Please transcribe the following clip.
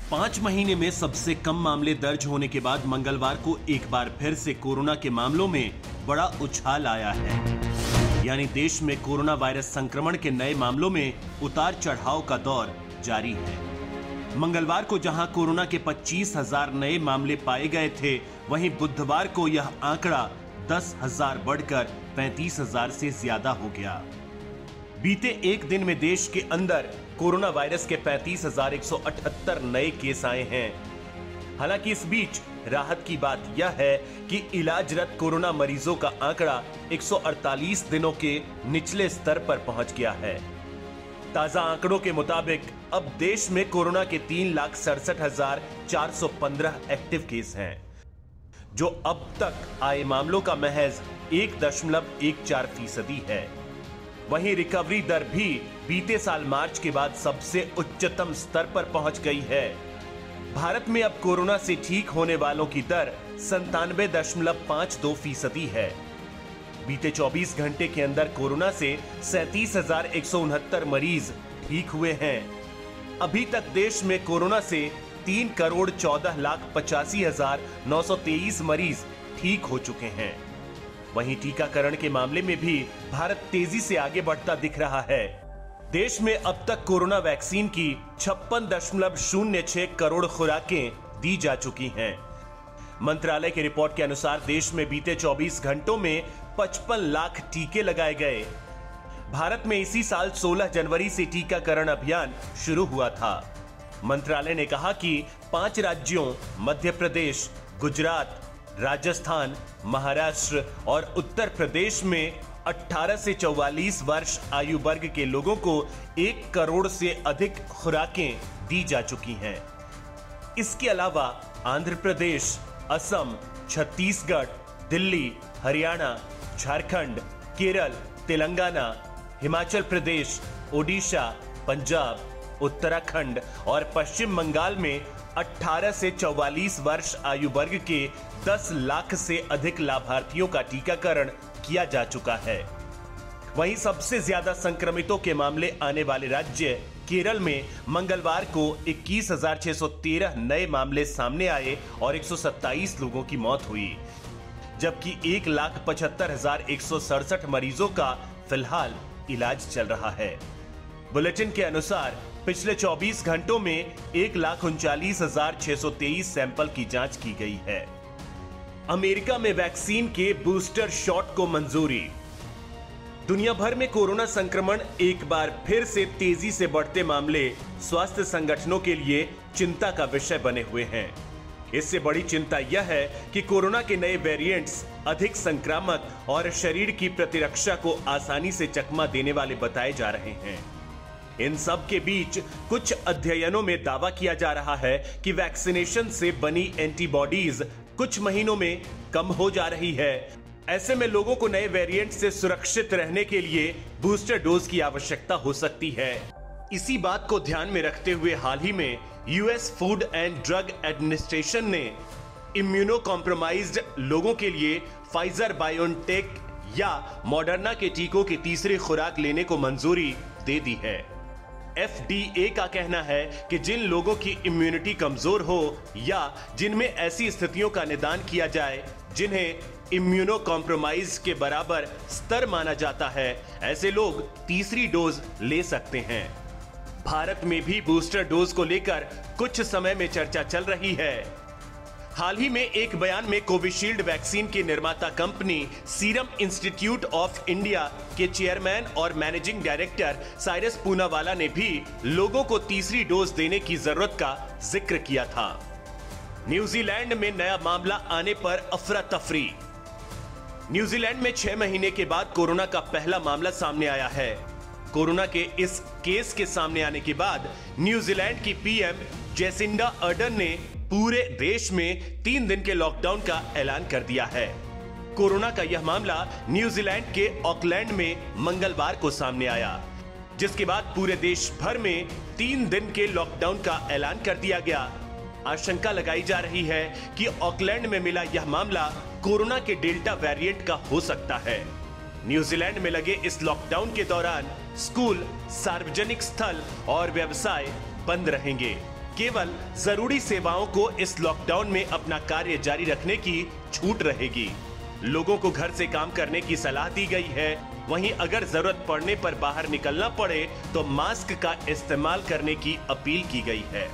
5 महीने में सबसे कम मामले दर्ज होने के बाद मंगलवार को एक बार फिर से कोरोना के मामलों में बड़ा उछाल आया है। यानी देश में कोरोना वायरस संक्रमण के नए मामलों में उतार चढ़ाव का दौर जारी है। मंगलवार को जहां कोरोना के 25,000 नए मामले पाए गए थे, वहीं बुधवार को यह आंकड़ा 10,000 बढ़कर 35,000 से ज्यादा हो गया। बीते एक दिन में देश के अंदर कोरोना वायरस के 35,178 नए केस आए हैं। हालांकि इस बीच राहत की बात यह है कि इलाजरत कोरोना मरीजों का आंकड़ा 148 दिनों के निचले स्तर पर पहुंच गया है। ताजा आंकड़ों के मुताबिक अब देश में कोरोना के 3,67,415 एक्टिव केस हैं, जो अब तक आए मामलों का महज 1.14% है। वहीं रिकवरी दर भी बीते साल मार्च के बाद सबसे उच्चतम स्तर पर पहुंच गई है। भारत में अब कोरोना से ठीक होने वालों की दर 97.52% है। बीते 24 घंटे के अंदर कोरोना से 37,169 मरीज ठीक हुए हैं। अभी तक देश में कोरोना से 3,14,85,923 मरीज ठीक हो चुके हैं। वहीं टीकाकरण के मामले में भी भारत तेजी से आगे बढ़ता दिख रहा है। देश में अब तक कोरोना वैक्सीन की 56.06 करोड़ खुराकें दी जा चुकी हैं। मंत्रालय की रिपोर्ट के अनुसार देश में बीते 24 घंटों में 55 लाख टीके लगाए गए। भारत में इसी साल 16 जनवरी से टीकाकरण अभियान शुरू हुआ था। मंत्रालय ने कहा कि 5 राज्यों मध्य प्रदेश, गुजरात, राजस्थान, महाराष्ट्र और उत्तर प्रदेश में 18 से 44 वर्ष आयु वर्ग के लोगों को 1 करोड़ से अधिक खुराकें दी जा चुकी हैं। इसके अलावा आंध्र प्रदेश, असम, छत्तीसगढ़, दिल्ली, हरियाणा, झारखंड, केरल, तेलंगाना, हिमाचल प्रदेश, ओडिशा, पंजाब, उत्तराखंड और पश्चिम बंगाल में 18 से 44 वर्ष आयु वर्ग के 10 लाख से अधिक लाभार्थियों का टीकाकरण किया जा चुका है। वहीं सबसे ज्यादा संक्रमितों के मामले आने वाले राज्य केरल में मंगलवार को 21,613 नए मामले सामने आए और 127 लोगों की मौत हुई, जबकि 1,75,167 मरीजों का फिलहाल इलाज चल रहा है। बुलेटिन के अनुसार पिछले 24 घंटों में 1,39,623 सैंपल की जांच की गई है। अमेरिका में वैक्सीन के बूस्टर शॉट को मंजूरी। दुनिया भर में कोरोना संक्रमण एक बार फिर से तेजी से बढ़ते मामले स्वास्थ्य संगठनों के लिए चिंता का विषय बने हुए हैं। इससे बड़ी चिंता यह है कि कोरोना के नए वेरिएंट्स अधिक संक्रामक और शरीर की प्रतिरक्षा को आसानी से चकमा देने वाले बताए जा रहे हैं। इन सब के बीच कुछ अध्ययनों में दावा किया जा रहा है कि वैक्सीनेशन से बनी एंटीबॉडीज कुछ महीनों में कम हो जा रही है। ऐसे में लोगों को नए वेरिएंट से सुरक्षित रहने के लिए बूस्टर डोज की आवश्यकता हो सकती है। इसी बात को ध्यान में रखते हुए हाल ही में US food and drug administration ने इम्यूनो कॉम्प्रोमाइज्ड लोगों के लिए फाइजर बायोनटेक या मॉडर्ना के टीकों की तीसरी खुराक लेने को मंजूरी दे दी है। FDA का कहना है कि जिन लोगों की इम्यूनिटी कमजोर हो या जिनमें ऐसी स्थितियों का निदान किया जाए जिन्हें इम्यूनो कॉम्प्रोमाइज के बराबर स्तर माना जाता है, ऐसे लोग तीसरी डोज ले सकते हैं। भारत में भी बूस्टर डोज को लेकर कुछ समय में चर्चा चल रही है। हाल ही में एक बयान में कोविशील्ड वैक्सीन की निर्माता company serum institute of India के चेयरमैन और मैनेजिंग डायरेक्टर साइरस पूनावाला ने भी लोगों को तीसरी डोज देने की जरूरत का जिक्र किया था। न्यूजीलैंड में नया मामला आने पर अफरा तफरी। न्यूजीलैंड में 6 महीने के बाद कोरोना का पहला मामला सामने आया है। कोरोना के इस केस के सामने आने के बाद न्यूजीलैंड की पीएम जेसिंडा अर्डर्न ने पूरे देश में 3 दिन के लॉकडाउन का ऐलान कर दिया है। कोरोना का यह मामला न्यूजीलैंड के ऑकलैंड में मंगलवार को सामने आया, जिसके बाद पूरे देश भर में 3 दिन के लॉकडाउन का ऐलान कर दिया गया। आशंका लगाई जा रही है कि ऑकलैंड में मिला यह मामला कोरोना के डेल्टा वेरिएंट का हो सकता है। न्यूजीलैंड में लगे इस लॉकडाउन के दौरान स्कूल, सार्वजनिक स्थल और व्यवसाय बंद रहेंगे। केवल जरूरी सेवाओं को इस लॉकडाउन में अपना कार्य जारी रखने की छूट रहेगी। लोगों को घर से काम करने की सलाह दी गई है। वहीं अगर जरूरत पड़ने पर बाहर निकलना पड़े तो मास्क का इस्तेमाल करने की अपील की गई है।